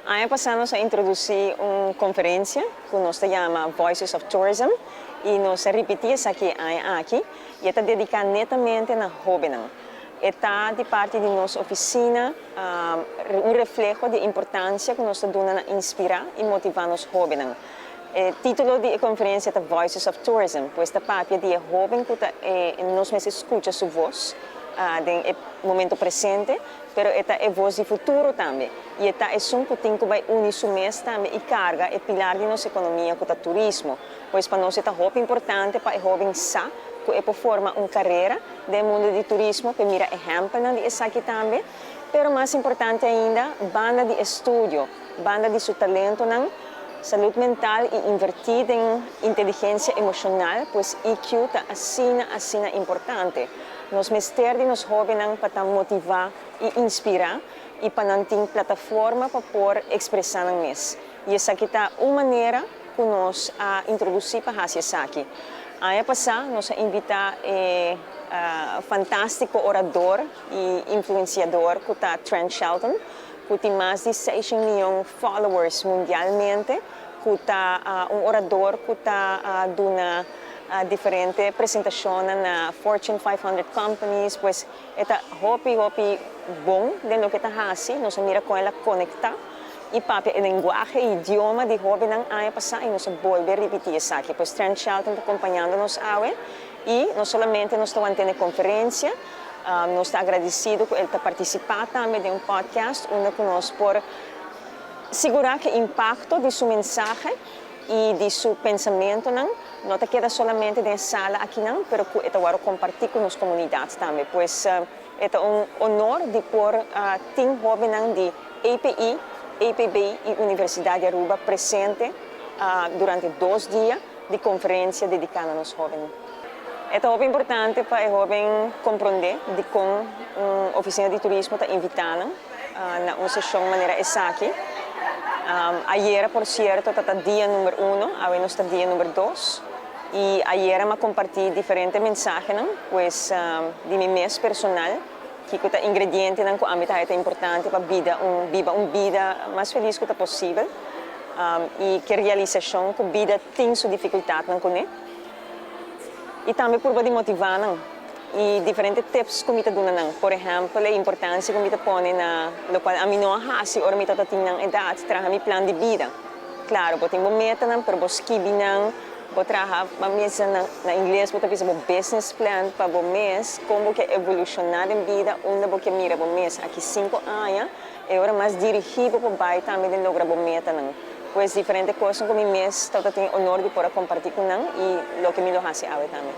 Año pasado nos introducí una conferencia que nos llama Voices of Tourism y nos repetimos aquí y está dedicada netamente a los jóvenes. Está de parte de nuestra oficina un reflejo de importancia que nos da a inspirar y motivar a los jóvenes. El título de la conferencia es Voices of Tourism, pues esta parte de joven que nos escucha su voz en el momento presente, pero esta es voz de futuro también. Y esta es un que tiene que unir su mes también y carga el pilar de nuestra economía con el turismo. Pues para nosotros es muy importante para el joven sa que puede formar una carrera del mundo del turismo, que mira ejemplo de eso aquí también, pero más importante ainda, banda de estudio, banda de su talento, salud mental y invertir en inteligencia emocional, pues EQ es así importante. Nos meter de los jóvenes para motivar y inspirar y para tener plataforma para poder expresar en mes. Y esa aquí está una manera que nos ha introducido para hacer eso aquí. Año pasado nos invita fantástico orador y influenciador que está Trent Shelton, que tiene más de 6 millones de followers mundialmente, que está un orador que está dando diferentes presentaciones en Fortune 500 companies, pues está hopi bom de lo que está haciendo, nos mira con ella conectar y papi el lenguaje e idioma de jóvenes año pasado y nos vuelve a repetir eso aquí. Pues Trent Shelton está acompañándonos hoy y no solamente nos está manteniendo conferencia, nos está agradecido que él está participando también de un podcast, uno que nos por asegurar que el impacto de su mensaje y de su pensamiento no te queda solamente en la sala aquí, pero que te voy a compartir con las comunidades también. Pues es un honor de por team jóvenes de API, APB y Universidad de Aruba presente durante 2 días de conferencia dedicada a los jóvenes. Es muy importante para el joven comprender de cómo una oficina de turismo está invitada a una sesión de manera aquí. Ayer, por cierto, está el día número 1, hoy no está el día número 2. Y ayer me compartí diferentes mensajes pues, de mi mes personal, que es ingrediente que a mí es importante para viva una vida más feliz que posible. Y que realización que vida tiene su dificultad con él. Y también por motivar y diferentes tips que me dan. Por ejemplo, la importancia que me ponen, lo cual a mí no hace, ahora me tengo edad, traje mi plan de vida. Claro, eu tenho meta, pero eu escrevi eu trabalho na inglês, eu fiz um business plan para o mês, como que evolucionar em vida, onde eu quero mirar o mês. Aqui 5 anos, agora mais dirigido para o bairro também de lograr o meta. Pois diferentes coisas que o mês, eu tenho o honor de poder compartilhar com e o que me lo hace também.